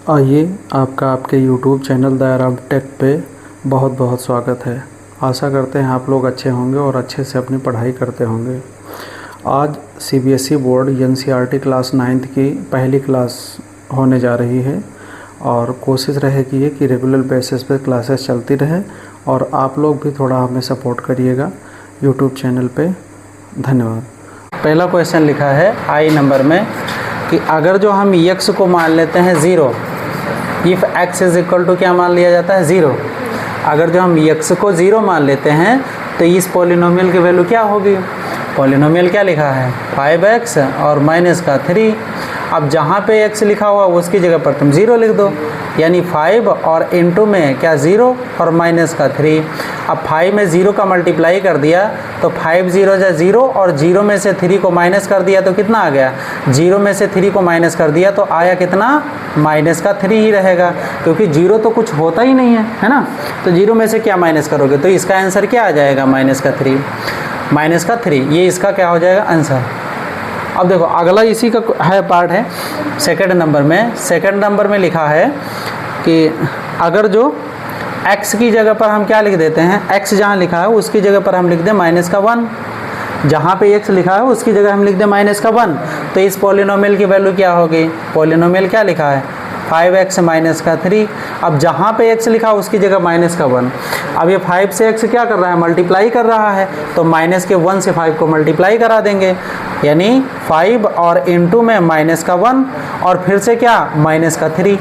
आइए आपका आपके YouTube चैनल दयाराम टेक पे बहुत बहुत स्वागत है। आशा करते हैं आप लोग अच्छे होंगे और अच्छे से अपनी पढ़ाई करते होंगे। आज CBSE board NCERT class 9th की पहली क्लास होने जा रही है और कोशिश रहेगी कि रेगुलर बेसिस पे क्लासेस चलती रहे और आप लोग भी थोड़ा हमें सपोर्ट करिएगा YouTube चैनल पे। धन्यवाद। पहला क्वेश्चन लिखा है आई नंबर में कि अगर जो हम x को मान लेते हैं 0, if x is equal to क्या मान लिया जाता है 0। अगर जो हम x को 0 मान लेते हैं तो इस पॉलिनोमियल की वैल्यू क्या होगी। पॉलिनोमियल क्या लिखा है 5x और माइनस का 3। अब जहाँ पे x लिखा हुआ उसकी जगह पर तुम 0 लिख दो, यानी 5 और इनटू में क्या 0 और माइनस का 3। अब 5 में 0 का मल्टीप्लाई कर दिया तो 5 0 जा 0 और 0 में से 3 को माइनस कर दिया तो कितना आ गया। 0 में से 3 को माइनस कर दिया तो आया कितना, माइनस का 3 ही रहेगा, क्योंकि 0 तो कुछ होता ही नहीं है ना। तो 0 में से क्या माइनस करोगे तो इसका आंसर क्या आ जाएगा, माइनस का 3। माइनस का 3 ये इसका क्या हो जाएगा आंसर। अब देखो अगला इसी का है पार्ट है सेकंड नंबर में। सेकंड नंबर में लिखा है कि अगर जो x की जगह पर हम क्या लिख देते हैं, x जहाँ लिखा है उसकी जगह पर हम लिख दें माइनस का 1। जहाँ पे x लिखा है उसकी जगह हम लिख दें माइनस का 1, तो इस पॉलिनोमियल की वैल्यू क्या होगी। पॉलिनोमियल क्या लिखा है 5x माइनस का 3। अब जहाँ पे x लिखा उसकी जगह माइनस का 1। अब ये 5 से x क्या कर रहा है, मल्टीप्लाई कर रहा है, तो माइनस के 1 से 5 को मल्टीप्लाई करा देंगे, यानी 5 और इनटू में माइनस का 1 और फिर से क्या माइनस का 3।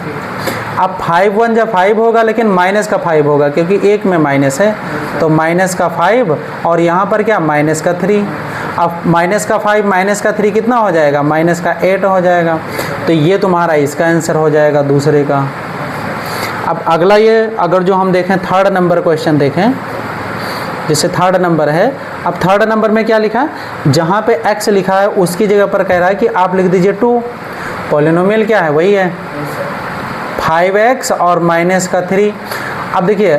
अब 5 1 जब 5 होगा लेकिन माइनस का 5 होगा क्योंकि एक में माइनस है, तो माइनस का 5 और यहाँ पर क्या माइनस का 3। अब माइनस का 5 माइनस का 3 कितना हो जाएगा, माइनस का 8 हो जाएगा। तो ये तुम्हारा इसका आंसर हो जाएगा दूसरे का। अब अगला ये अगर जो हम देखें थर्ड नंबर क्वेश्चन देखें, जैसे थर्ड नंबर है। अब थर्ड नंबर में क्या लिखा है, जहाँ पे x लिखा है उसकी जगह पर कह रहा है कि आप लिख दीजिए 2। पॉलिनोमियल क्या है वही है 5x और माइनस का 3। अब देखिए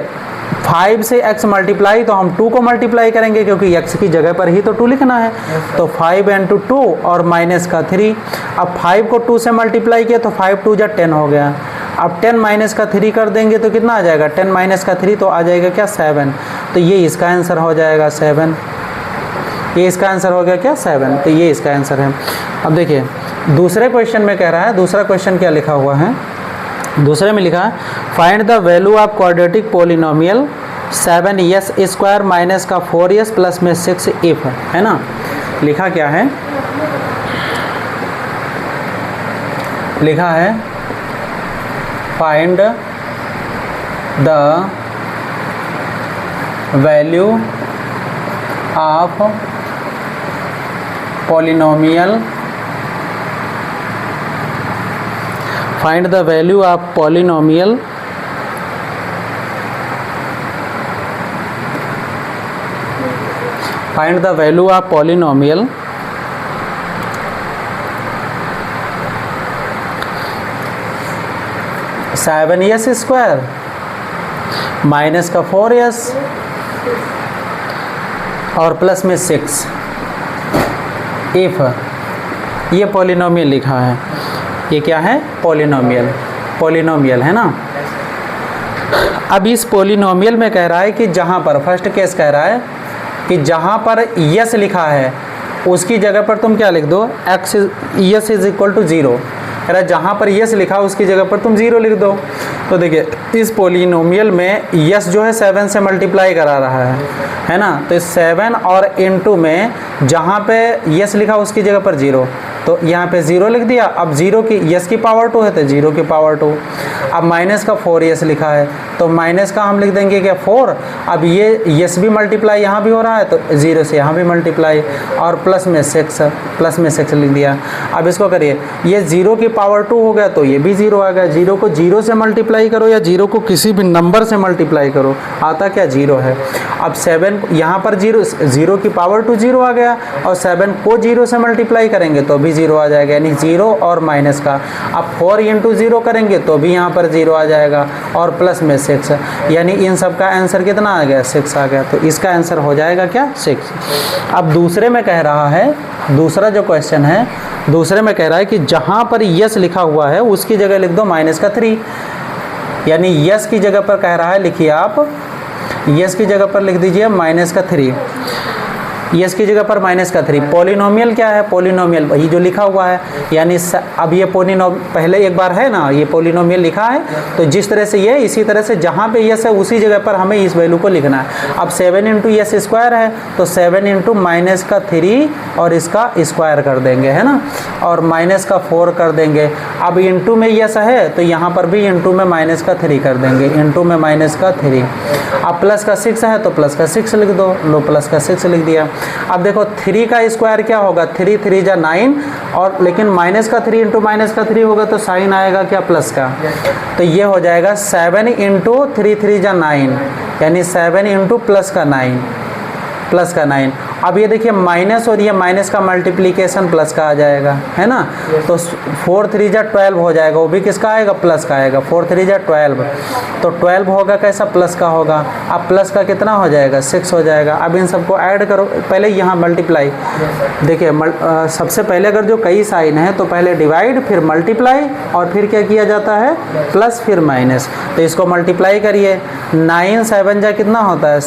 5 से x मल्टीप्लाई तो हम 2 को मल्टीप्लाई करेंगे क्योंकि x की जगह पर ही तो 2 लिखना है, तो 5 इंटू 2 और माइनस का 3। अब 5 को 2 से मल्टीप्लाई किया तो 5 2 जा 10 हो गया। अब 10 माइनस का 3 कर देंगे तो कितना आ जाएगा, 10 माइनस का 3 तो आ जाएगा क्या 7। तो ये इसका आंसर हो जाएगा 7। ये इसका आंसर हो गया क्या 7, तो ये इसका आंसर है। अब देखिए दूसरे क्वेश्चन में कह रहा है, दूसरा क्वेश्चन क्या लिखा हुआ है, दूसरे में लिखा है find the value of quadratic polynomial 7s square minus का 4s प्लस में 6 इफ, है ना। लिखा क्या है, लिखा है find the value of polynomial, find the value of polynomial find the value of polynomial 7s square minus का 4s और प्लस में 6 इफ, ये पॉलिनोमियल लिखा है। ये क्या है पॉलिनोमियल, पॉलिनोमियल है ना। अब इस पॉलिनोमियल में कह रहा है कि जहाँ पर फर्स्ट केस कह रहा है कि जहाँ पर यस लिखा है उसकी जगह पर तुम क्या लिख दो, x yes is equal to 0। कह रहा है जहाँ पर यस लिखा उसकी जगह पर तुम 0 लिख दो। तो देखिए इस पॉलिनोमियल में यस जो है 7 से मल्टीप्लाई करा रहा है ना, तो 7 और इनटू में जहाँ पे यस लिखा उसकी जगह पर 0, तो यहाँ पे 0 लिख दिया। अब 0 की यस की पावर 2 है तो 0 की पावर 2। अब माइनस का 4s लिखा है तो माइनस का हम लिख देंगे क्या 4। अब ये यस भी मल्टीप्लाई यहाँ भी हो रहा है तो 0 से यहाँ भी मल्टीप्लाई, और प्लस में 6, प्लस में 6 लिख दिया। अब इसको करिए, ये 0 की पावर 2 हो गया तो ये भी 0 आ गया। 0 को 0 से मल्टीप्लाई करो या 0 को किसी भी नंबर से मल्टीप्लाई करो, आता क्या 0 है। अब 7 यहाँ पर 0 की पावर 2 0 आ गया, और 7 को 0 से मल्टीप्लाई करेंगे तो भी 0 आ जाएगा, यानी 0 और माइनस का। अब 4 इंटू 0 करेंगे तो भी यहाँ पर 0 आ जाएगा, और प्लस में 6, यानी इन सब का आंसर कितना आ गया 6 आ गया। तो इसका आंसर हो जाएगा क्या 6। अब दूसरे में कह रहा है, दूसरा जो क्वेश्चन है दूसरे में कह रहा है कि जहाँ पर यस लिखा हुआ है उसकी जगह लिख दो -3, यानी यस की जगह पर कह रहा है, लिखिए आप यस की जगह पर लिख दीजिए -3, यस की जगह पर -3। पॉलिनोमियल क्या है? पॉलिनोमियल वही जो लिखा हुआ है, यानी अब ये पहले एक बार है ना, ये पॉलिनोमियल लिखा है, तो जिस तरह से ये इसी तरह से जहाँ पे यस है उसी जगह पर हमें इस वैल्यू को लिखना है। अब 7 × यस स्क्वायर है तो 7 × -3 और इसका स्क्वायर कर देंगे, है ना, और -4 कर देंगे। अब इंटू में यस है तो यहाँ पर भी इंटू में -3 कर देंगे, इंटू में -3। अब प्लस का 6 है तो प्लस का 6 लिख दो, लो प्लस का 6 लिख दिया। अब देखो 3 का स्क्वायर क्या होगा? 3 3 जा 9, और लेकिन -3 इंटू -3 होगा तो साइन आएगा क्या? प्लस का। तो ये हो जाएगा 7 × 3 3 जा 9, यानी 7 इंटू प्लस का 9। अब ये देखिए माइनस और ये माइनस का मल्टीप्लिकेशन प्लस का आ जाएगा, है ना, तो 4 3 जा 12 हो जाएगा, वो भी किसका आएगा? प्लस का आएगा। 4 3 जा 12, तो 12 होगा कैसा? प्लस का होगा। अब प्लस का कितना हो जाएगा? 6 हो जाएगा। अब इन सबको ऐड करो, पहले यहाँ मल्टीप्लाई, देखिए सबसे पहले अगर जो कई साइन है तो पहले डिवाइड, फिर मल्टीप्लाई, और फिर क्या किया जाता है? प्लस फिर माइनस। तो इसको मल्टीप्लाई करिए, 9 7 जा कितना होता है?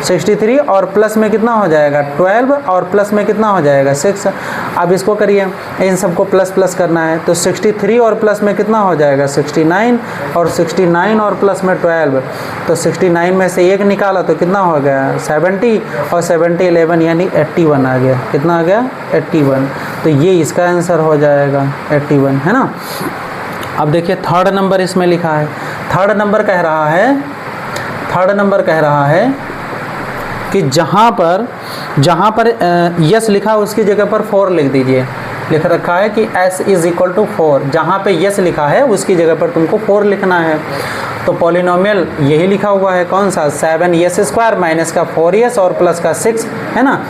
63, और प्लस में कितना हो जाएगा? 12, और प्लस में कितना हो जाएगा? 6। अब इसको करिए, इन सबको प्लस प्लस करना है, तो 63 और प्लस में कितना हो जाएगा? 69, और 69 और प्लस में 12, तो 69 में से 1 निकाला तो कितना हो गया? 70, और 70 11 यानी 81 आ गया। कितना आ गया? 81। तो ये इसका आंसर हो जाएगा 81, है ना। अब देखिए थर्ड नंबर इसमें लिखा है, थर्ड नंबर कह रहा है कि जहाँ पर यस लिखा है उसकी जगह पर 4 लिख दीजिए। लिख रखा है कि s = 4, जहाँ पे यस लिखा है उसकी जगह पर तुमको 4 लिखना है। तो पॉलिनोमियल यही लिखा हुआ है, कौन सा? 7s² माइनस का 4s और प्लस का 6, है ना।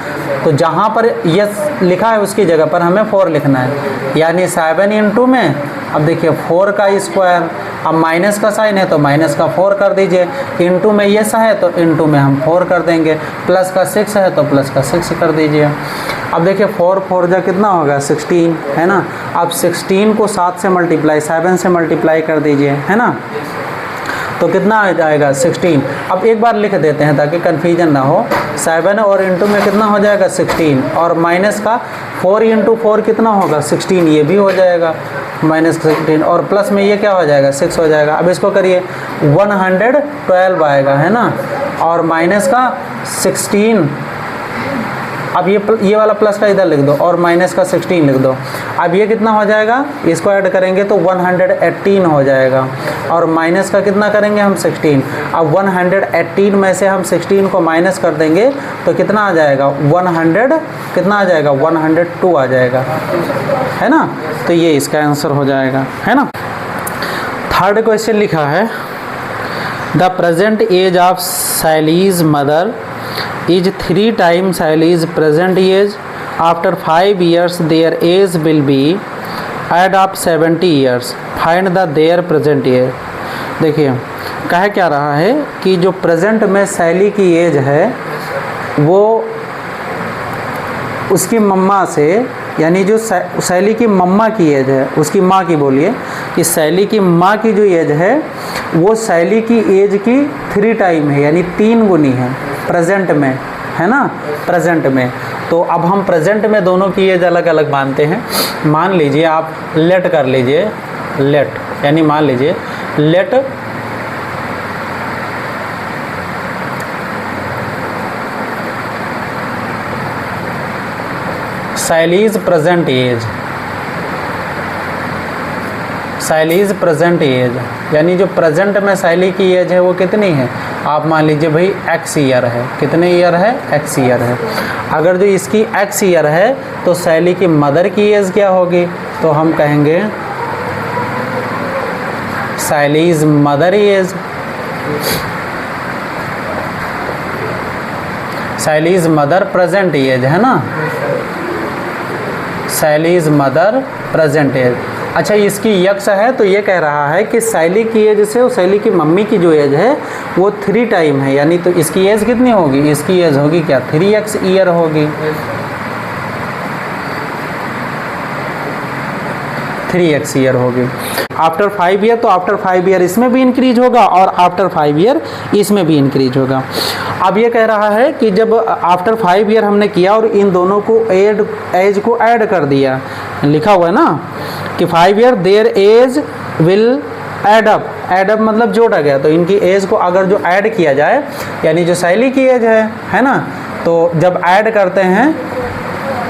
तो जहाँ पर यस लिखा है उसकी जगह पर हमें 4 लिखना है, यानी 7 इंटू में, अब देखिए 4 का स्क्वायर, अब माइनस का साइन है तो माइनस का 4 कर दीजिए, इंटू में यस है तो इंटू में हम 4 कर देंगे, प्लस का 6 है तो प्लस का 6 कर दीजिए। अब देखिए 4 4 जा कितना होगा? 16, है ना। अब 16 को 7 से मल्टीप्लाई, 7 से मल्टीप्लाई कर दीजिए, है ना, तो कितना आ जाएगा? 16। अब एक बार लिख देते हैं ताकि कन्फ्यूजन ना हो। 7 और इंटू में कितना हो जाएगा? 16, और माइनस का 4 × 4 कितना होगा? 16, ये भी हो जाएगा -16, और प्लस में ये क्या हो जाएगा? 6 हो जाएगा। अब इसको करिए, 112 आएगा, है ना, और माइनस का 16, अब ये वाला प्लस का इधर लिख दो, और माइनस का 16 लिख दो। अब ये कितना हो जाएगा? इसको ऐड करेंगे तो 118 हो जाएगा, और माइनस का कितना करेंगे हम? 16। अब 118 में से हम 16 को माइनस कर देंगे तो कितना आ जाएगा? 100 कितना आ जाएगा? 102 आ जाएगा, है ना। तो ये इसका आंसर हो जाएगा, है ना। थर्ड क्वेश्चन लिखा है, the present age of Sally's mother is 3 times Sally's present age. After 5 years their age will be add up 70 years. Find the their present age. देखिए कह क्या रहा है कि जो प्रेजेंट में सैली की एज है वो उसकी मम्मा से, यानी जो सैली की मम्मा की एज है, उसकी माँ की, बोलिए कि सैली की माँ की जो एज है वो सैली की एज की 3 टाइम है, यानी 3 गुनी है प्रेजेंट में, है ना, प्रेजेंट में। तो अब हम प्रेजेंट में दोनों की एज अलग अलग मानते हैं। मान लीजिए आप लेट कर लीजिए, लेट यानी मान लीजिए let Sally's present age, Sally's present age, यानी जो प्रेजेंट में सैली की एज है वो कितनी है? आप मान लीजिए भाई x ईयर है, कितने ईयर है? x ईयर है। अगर जो इसकी x ईयर है तो सैली की मदर की एज क्या होगी? तो हम कहेंगे Sally's mother age, Sally's mother present age, है ना, सैलीज मदर प्रेजेंट एज। अच्छा इसकी यक्स है तो ये कह रहा है कि सैली की एज से और सैली की मम्मी की जो एज है वो 3 टाइम है, यानी तो इसकी एज कितनी होगी? इसकी एज होगी क्या? 3x ईयर होगी, 3x ईयर होगी। आफ्टर 5 ईयर तो आफ्टर 5 ईयर इसमें भी इंक्रीज होगा और आफ्टर 5 ईयर इसमें भी इंक्रीज होगा। अब ये कह रहा है कि जब आफ्टर 5 ईयर हमने किया और इन दोनों को एज को ऐड कर दिया, लिखा हुआ है ना कि 5 year their age will add up मतलब जोड़ा गया, तो इनकी एज को अगर जो ऐड किया जाए, यानी जो शैली की एज है ना, तो जब ऐड करते हैं,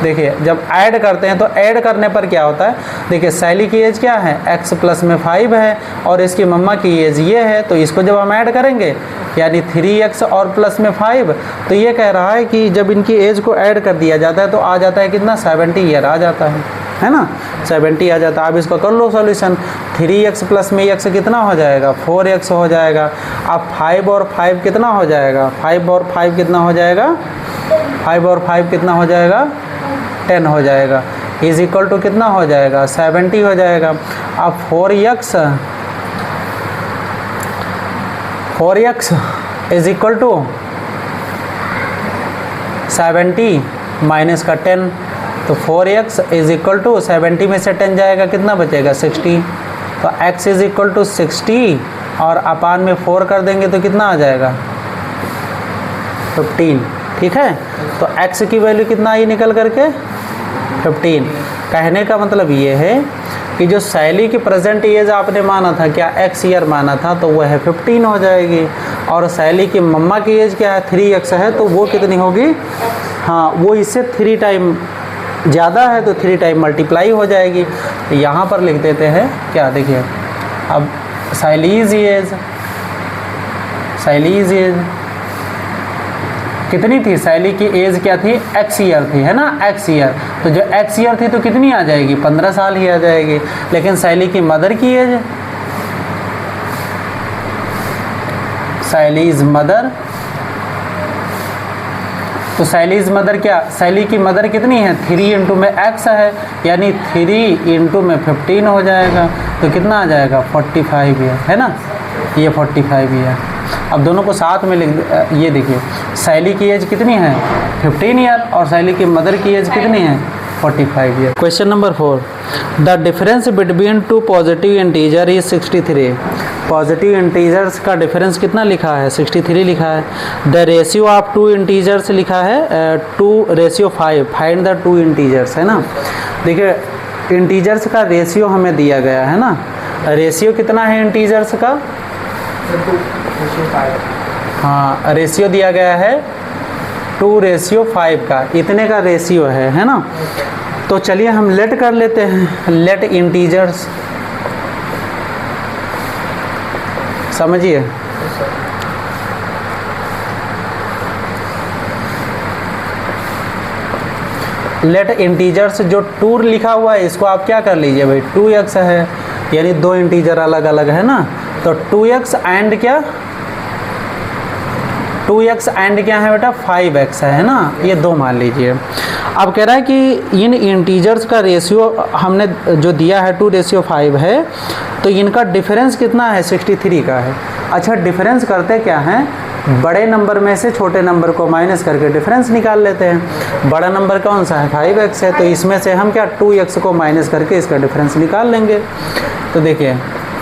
देखिए जब ऐड करते हैं तो ऐड करने पर क्या होता है, देखिए शैली की एज क्या है, x प्लस में 5 है और इसकी मम्मा की एज ये है, तो इसको जब हम ऐड करेंगे यानी 3x और प्लस में 5, तो ये कह रहा है कि जब इनकी एज को ऐड कर दिया जाता है तो आ जाता है कितना, 70 ईयर आ जाता है ना, 70 आ जाता है। अब इसको कर लो सॉल्यूशन, 3x प्लस में x कितना हो जाएगा, 4x हो जाएगा। अब 5 और 5 कितना हो जाएगा, 5 और 5 कितना हो जाएगा, 5 और 5 कितना हो जाएगा, 10 हो जाएगा, इज इक्वल टू कितना हो जाएगा, 70 हो जाएगा। अब 4x is equal to 70 minus का 10, तो 4x इज इक्वल टू 70 में से 10 जाएगा, कितना बचेगा, 60। तो x इज इक्वल टू 60 और अपान में 4 कर देंगे तो कितना आ जाएगा, 15। ठीक है, तो x की वैल्यू कितना आई निकल करके, 15। कहने का मतलब ये है कि जो शैली की प्रेजेंट एज आपने माना था, क्या x ईयर माना था, तो वह है 15 हो जाएगी। और शैली की मम्मा की एज क्या है, 3x है, तो वो कितनी होगी, हाँ वो इससे 3 टाइम ज़्यादा है, तो 3 टाइम मल्टीप्लाई हो जाएगी। तो यहाँ पर लिख देते हैं क्या, देखिए अब शैलीज एज कितनी थी, शैली की एज क्या थी, x ईयर थी, है ना, x ईयर, तो जो x ईयर थी तो कितनी आ जाएगी, 15 साल ही आ जाएगी। लेकिन शैली की मदर की एज, शैलीज मदर, तो शैलीज मदर क्या, शैली की मदर कितनी है, 3 इंटू में x है, यानी 3 इंटू में 15 हो जाएगा, तो कितना आ जाएगा, 45 ईयर, है ना, ये 45 ईयर। अब दोनों को साथ में लिख, ये देखिए शैली की एज कितनी है, 15 ईयर और शैली की मदर की एज कितनी है, 45 year. Question number 4, the difference between two positive integer is 63। Positive integers का डिफरेंस कितना लिखा है, 63 लिखा है। The ratio of two integers लिखा है 2:5, फाइंड द टू इंटीजर्स, है ना। देखिए इंटीजर्स का रेशियो हमें दिया गया है ना, रेशियो कितना है इंटीजर्स का, हाँ रेशियो दिया गया है 2:5 का, इतने का रेशियो है ना। तो चलिए हम लेट कर लेते हैं, लेट इंटीजर्स, समझिए लेट इंटीजर्स, जो 2 लिखा हुआ है इसको आप क्या कर लीजिए भाई, 2x है, यानी 2 इंटीजर अलग अलग है ना, तो 2x एंड क्या, 2x एंड क्या है बेटा, 5x है ना, ये 2 मान लीजिए। अब कह रहा है कि इन इंटीजर्स का रेशियो हमने जो दिया है 2:5 है, तो इनका डिफरेंस कितना है, 63 का है। अच्छा डिफरेंस करते क्या हैं, बड़े नंबर में से छोटे नंबर को माइनस करके डिफरेंस निकाल लेते हैं। बड़ा नंबर कौन सा है, 5x है, तो इसमें से हम क्या 2x को माइनस करके इसका डिफरेंस निकाल लेंगे। तो देखिए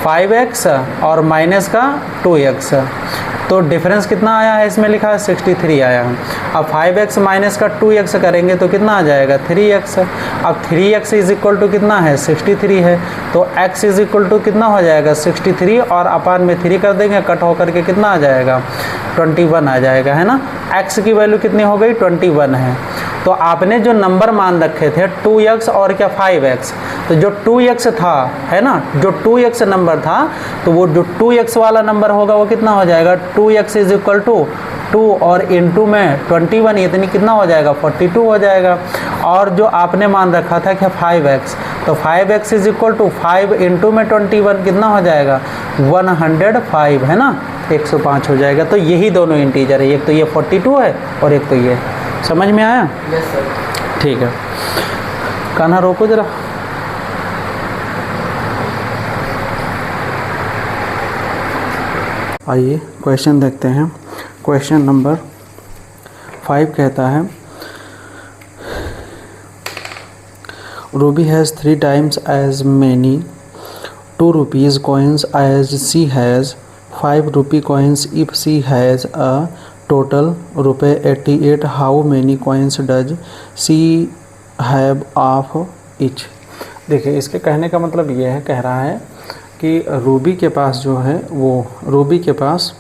5x और माइनस का 2x, तो डिफरेंस कितना आया है, इसमें लिखा है 63 आया है। अब 5x माइनस का 2x करेंगे तो कितना आ जाएगा, 3x। अब 3x इज इक्वल टू कितना है, 63 है, तो x इज इक्वल टू कितना हो जाएगा, 63 और अपान में 3 कर देंगे, कट होकर के कितना आ जाएगा, 21 आ जाएगा, है ना। x की वैल्यू कितनी हो गई, 21 है। तो आपने जो नंबर मान रखे थे 2x और क्या 5x, तो जो 2x था, है ना, जो 2x नंबर था, तो वो जो 2x वाला नंबर होगा वो कितना हो जाएगा, 2x इज इक्वल टू 2 और इंटू में 21, इतनी कितना हो जाएगा, 42 हो जाएगा। और जो आपने मान रखा था क्या 5x, तो 5x is equal to 5 into में 21 कितना हो जाएगा, 105, है ना, 105 हो जाएगा। तो यही दोनों इंटीजर है, एक तो ये 42 है और एक तो ये। समझ में आया? Yes sir. ठीक है, कान्हा रोको जरा। आइए क्वेश्चन देखते हैं। क्वेश्चन नंबर 5 कहता है Ruby has 3 times as many 2 rupees coins as she has 5 rupee coins. If she has a total ₹88, how many coins does she have of each? देखिए, इसके कहने का मतलब ये है, कह रहा है कि रूबी के पास जो है वो रूबी के पास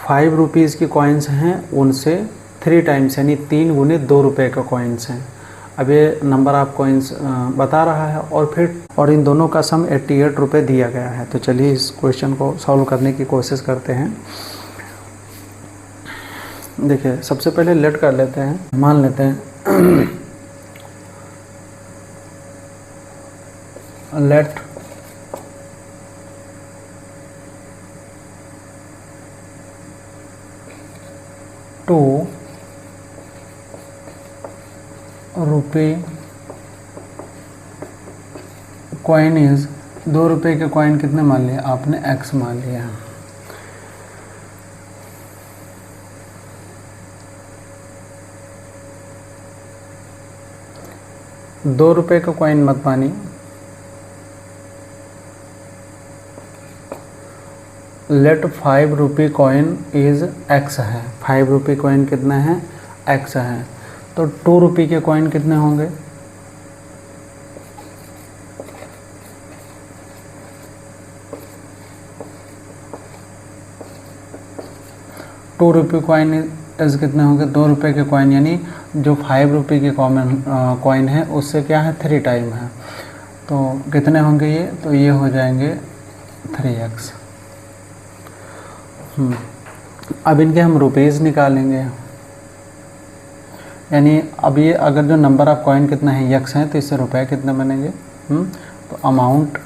5 रुपीज़ की कॉइन्स हैं, उनसे 3 टाइम्स यानी 3 गुने 2 रुपये का कॉइन्स हैं। अब ये नंबर ऑफ कॉइन्स बता रहा है और इन दोनों का सम 88 रुपये दिया गया है। तो चलिए इस क्वेश्चन को सॉल्व करने की कोशिश करते हैं। देखिए, सबसे पहले लेट कर लेते हैं, मान लेते हैं लेट टू रुपये कॉइन इज 2 रुपये के कॉइन कितने मान लिया आपने? x मान लिया। ₹2 का कॉइन मत मानिए, लेट 5 रुपये कॉइन इज x है। 5 रुपये कॉइन कितना है? x है। तो 2 रुपये के कॉइन कितने होंगे? टू रुपये कॉइन इज कितने होंगे? 2 रुपये के कॉइन, यानी जो 5 रुपये के कॉइन है उससे क्या है? 3 टाइम है। तो कितने होंगे ये? तो ये हो जाएंगे 3x। अब इनके हम रुपीज़ निकालेंगे, यानी अब ये अगर जो नंबर ऑफ कॉइन कितना है x है, तो इससे रुपए कितने बनेंगे? तो amount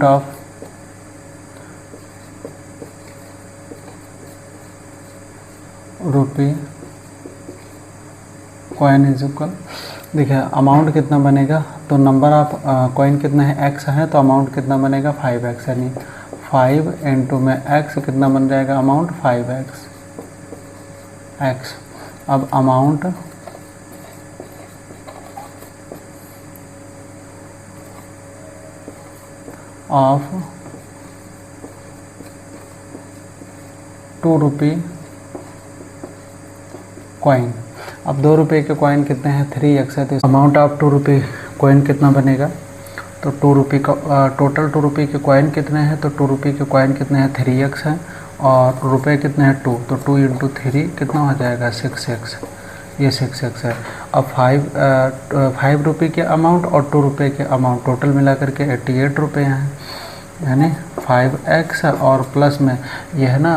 of rupee coin is equal, देखिए अमाउंट कितना बनेगा? तो नंबर ऑफ कॉइन कितना है? x है, तो अमाउंट कितना बनेगा? 5x, यानी 5 इंटू में x कितना बन जाएगा? Amount 5x। अब अमाउंट ऑफ 2 रुपये कॉइन। अब 2 रुपये के कॉइन कितने हैं? 3x है, तो अमाउंट ऑफ 2 रुपये कॉइन कितना बनेगा? तो 2 रुपये का टोटल 2 रुपये के कॉइन कितने हैं? तो 2 रुपये के कॉइन कितने हैं? 3x है, और रुपए कितने हैं? 2, तो 2 इंटू 3 कितना हो जाएगा? 6x। ये 6x है। अब 5 रुपये के अमाउंट और 2 रुपये के अमाउंट टोटल मिला करके 88 रुपये हैं, यानी 5x और प्लस में ये है ना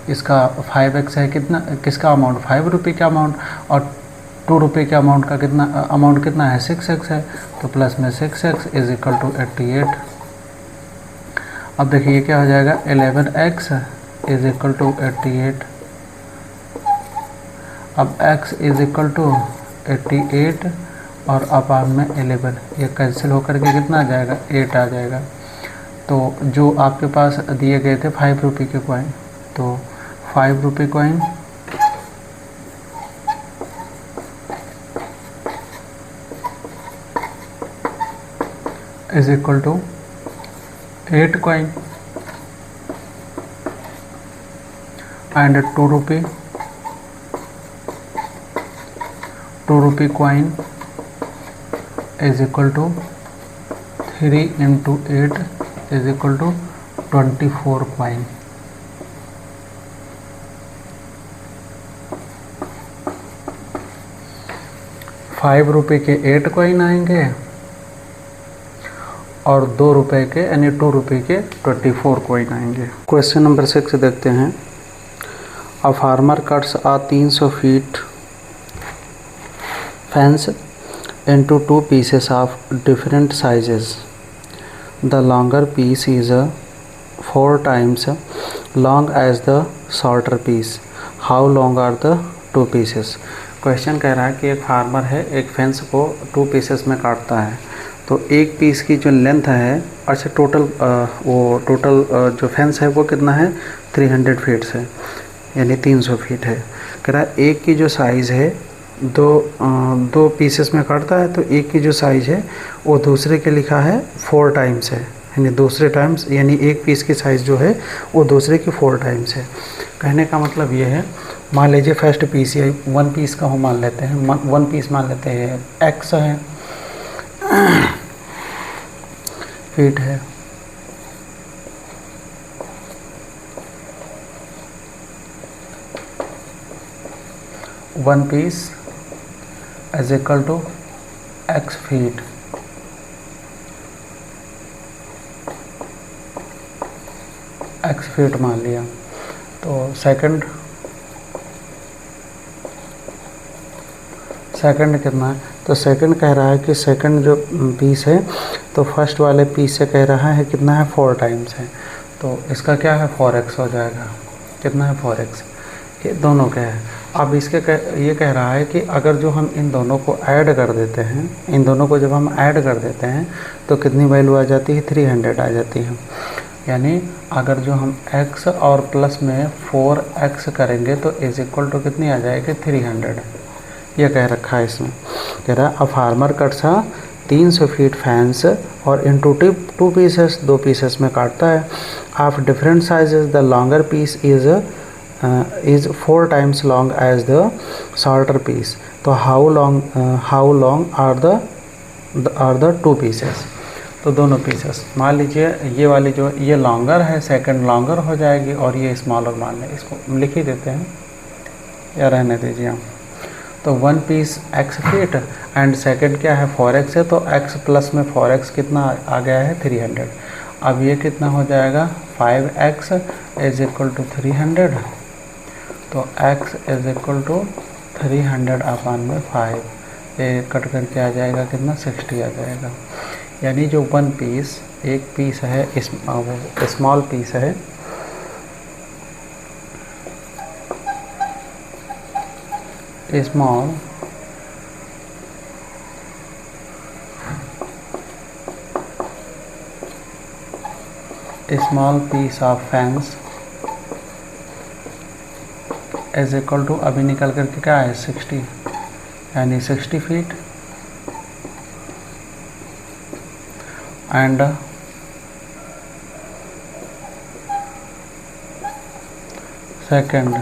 इसका 5x है, कितना किसका अमाउंट? 5 रुपये का अमाउंट, और 2 रुपये के अमाउंट का कितना अमाउंट कितना है? 6x है, तो प्लस में 6x इज इक्वल टू 88। अब देखिए क्या हो जाएगा? 11x is equal to 88। अब x इज इक्वल टू 88 और अपान में 11, ये कैंसिल होकर के कितना आ जाएगा? 8 आ जाएगा। तो जो आपके पास दिए गए थे 5 रुपये के कॉइन, तो 5 रुपये coin is equal to 8 coin and 2 रुपये coin is equal to 3 into 8 is equal to 24 coin. ₹5 के 8 कॉइन आएंगे और 2 रुपये के यानी 2 रुपये के 24 कॉइन आएंगे। क्वेश्चन नंबर 6 देखते हैं। A farmer cuts a 300 feet fence into 2 pieces of different sizes. The longer piece is 4 times long as the shorter piece. How long are the 2 pieces? Question कह रहा है कि एक फार्मर है, एक फेंस को 2 पीसेस में काटता है। तो एक पीस की जो लेंथ है, अच्छा टोटल जो फेंस है वो कितना है? 300 फीट है, यानी 300 फीट है। कह रहा है एक की जो साइज़ है दो पीसेस में काटता है, तो एक की जो साइज़ है वो दूसरे के लिखा है 4 टाइम्स है, यानी दूसरे टाइम्स, यानी एक पीस की साइज़ जो है वो दूसरे की 4 टाइम्स है। कहने का मतलब ये है, मान लीजिए फर्स्ट पीस या 1 पीस का हम मान लेते हैं, 1 पीस मान लेते हैं x है, फीट है, one piece is equal to x feet. x feet मान लिया। तो सेकंड कितना है, तो सेकंड कह रहा है कि सेकंड जो पीस है तो फर्स्ट वाले पीस से कह रहा है कितना है, 4 टाइम्स है, तो इसका क्या है 4x हो जाएगा। कितना है 4x, ये दोनों क्या है। अब ये कह रहा है कि अगर जो हम इन दोनों को ऐड कर देते हैं, इन दोनों को जब हम ऐड कर देते हैं तो कितनी वैल्यू आ जाती है, 300 आ जाती है। यानी अगर जो हम x और प्लस में 4x करेंगे तो इज इक्वल टू कितनी आ जाएगी, 300। यह कह रखा है इसमें। कह रहा है a farmer cuts 300 feet fence और इनटू 2 पीसेस, 2 पीसेस में काटता है। Of different sizes the longer piece is 4 times long as the shorter piece. तो how long are the 2 pieces. तो दोनों पीसेस मान लीजिए ये वाली जो ये लॉन्गर है, सेकंड लॉन्गर हो जाएगी और ये स्मॉलर मान लें, इसको लिख ही देते हैं या रहने दीजिए हम। तो 1 piece x feet and second क्या है 4x है, तो x प्लस में 4x कितना आ गया है 300। अब ये कितना हो जाएगा 5x इज इक्वल टू 300। तो x इज इक्वल टू 300 अपान में 5, ये कट करके आ जाएगा कितना 60 आ जाएगा। यानी जो 1 पीस, एक पीस है स्मॉल पीस है, small piece of fence is equal to, अभी निकल करके क्या है 60, यानी 60 feet and second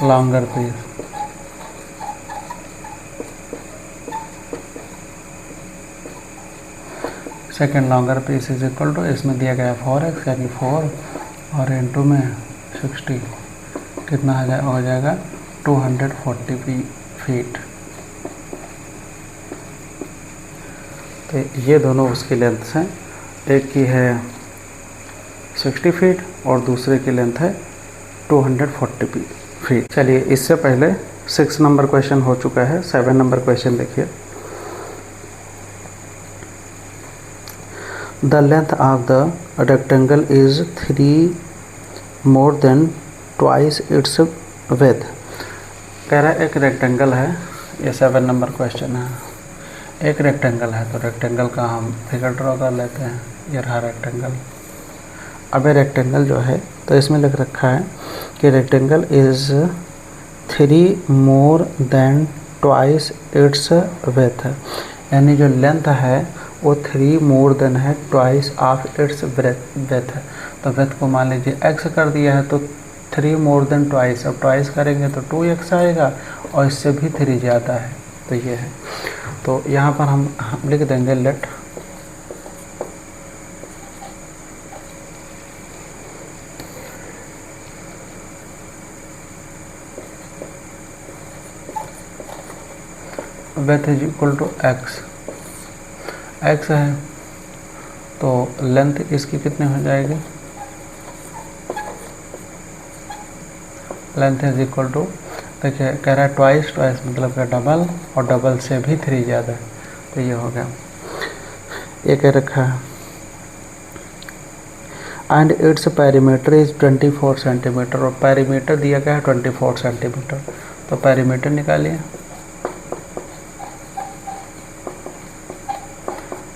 longer piece is equal to, इसमें दिया गया 4x यानी 4 और इनटू में 60 कितना हो जाएगा 240 फीट। तो ये दोनों उसकी लेंथ हैं, एक की है 60 फीट और दूसरे की लेंथ है 240 फीट। चलिए इससे पहले 6 नंबर क्वेश्चन हो चुका है, 7 नंबर क्वेश्चन देखिए। The length of the rectangle is 3 more than twice its width. कह रहा है एक रेक्टेंगल है, ये 7 नंबर क्वेश्चन है। एक रेक्टेंगल है तो रेक्टेंगल का हम फिगर ड्रॉ कर लेते हैं। ये रहा रेक्टेंगल। अब ये रेक्टेंगल जो है तो इसमें लिख रखा है कि rectangle is 3 more than twice its width, यानी जो लेंथ है वो 3 मोर देन है ट्वाइस ऑफ इट्स विड्थ। तो विड्थ को मान लीजिए x कर दिया है तो 3 मोर देन ट्वाइस, अब ट्वाइस करेंगे तो 2x आएगा और इससे भी 3 ज़्यादा है, तो ये है। तो यहाँ पर हम लिख देंगे let width is equal to x है, तो लेंथ इसकी कितनी हो जाएगी, लेंथ इज इक्वल टू, देखिए कह रहा है ट्वाइस मतलब का डबल और डबल से भी 3 ज़्यादा है, तो ये हो गया। ये कह रखा है and its perimeter is 24 centimetre, और पेरीमीटर दिया गया है 24 सेंटीमीटर। तो पेरीमीटर निकालिए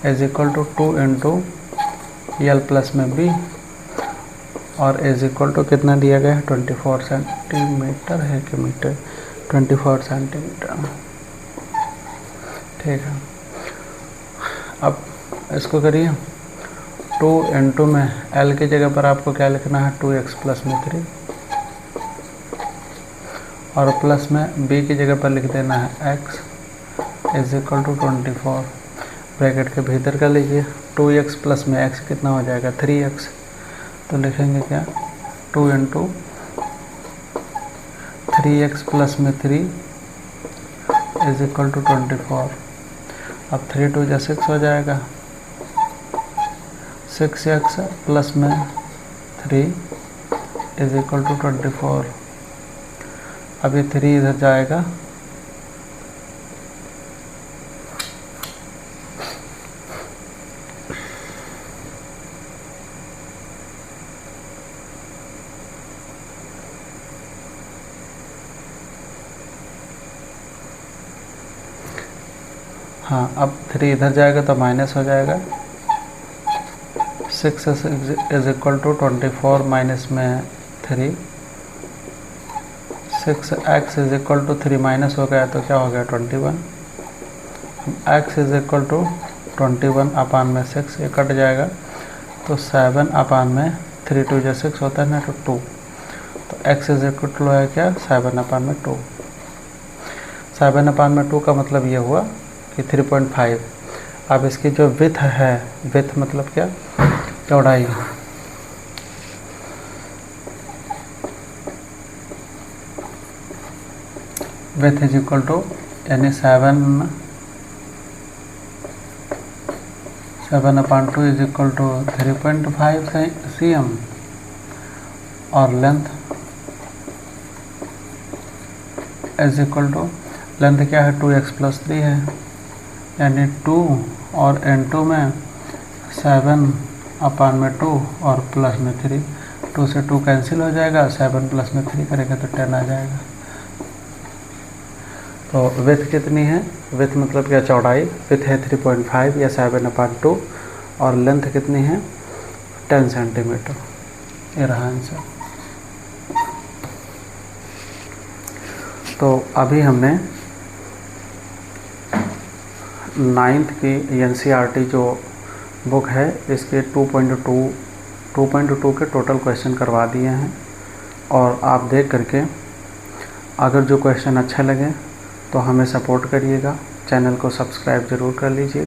is equal to 2 into L plus में बी और इज इक्वल टू कितना दिया गया है 24 सेंटीमीटर है कि मीटर, 24 सेंटीमीटर। ठीक है, अब इसको करिए 2 इंटू में L की जगह पर आपको क्या लिखना है 2x प्लस में 3 और प्लस में B की जगह पर लिख देना है x is equal to 24। Bracket के भीतर का लीजिए 2x प्लस में x कितना हो जाएगा 3x, तो लिखेंगे क्या 2 इंटू 3x प्लस में 3 इज इक्वल टू 24। अब 3 2 जा 6 हो जाएगा, 6x प्लस में 3 इज इक्वल टू 24। अब ये 3 इधर जाएगा, हाँ अब 3 इधर जाएगा तो माइनस हो जाएगा, 6 इज इक्वल टू 24 माइनस में 3, 6x is equal to 3 minus हो गया तो क्या हो गया 21, x इज इक्वल टू 21 अपान में 6, ये कट जाएगा तो 7 अपान में 3 2 जा 6 होता है ना, तो 2, तो x इज इक्वल टू है क्या 7 अपान में 2। 7 अपान में 2 का मतलब ये हुआ कि 3.5। अब इसकी जो विथ है, विथ मतलब क्या चौड़ाई, विथ इज इक्वल टू यानी 7 upon 2 is equal to 3.5 cm और length is equal to, length क्या है 2x प्लस 3 है यानी 2 और n2 में 7 अपान में 2 और प्लस में 3, 2 से 2 कैंसिल हो जाएगा, 7 प्लस में 3 करेगा तो 10 आ जाएगा। तो विथ कितनी है, विथ मतलब क्या चौड़ाई, विथ है 3.5 या 7 अपान 2 और लेंथ कितनी है 10 सेंटीमीटर। ये रहा आंसर। तो अभी हमने 9th की NCERT जो बुक है इसके 2.2 के टोटल क्वेश्चन करवा दिए हैं और आप देख करके अगर जो क्वेश्चन अच्छे लगे तो हमें सपोर्ट करिएगा, चैनल को सब्सक्राइब ज़रूर कर लीजिए।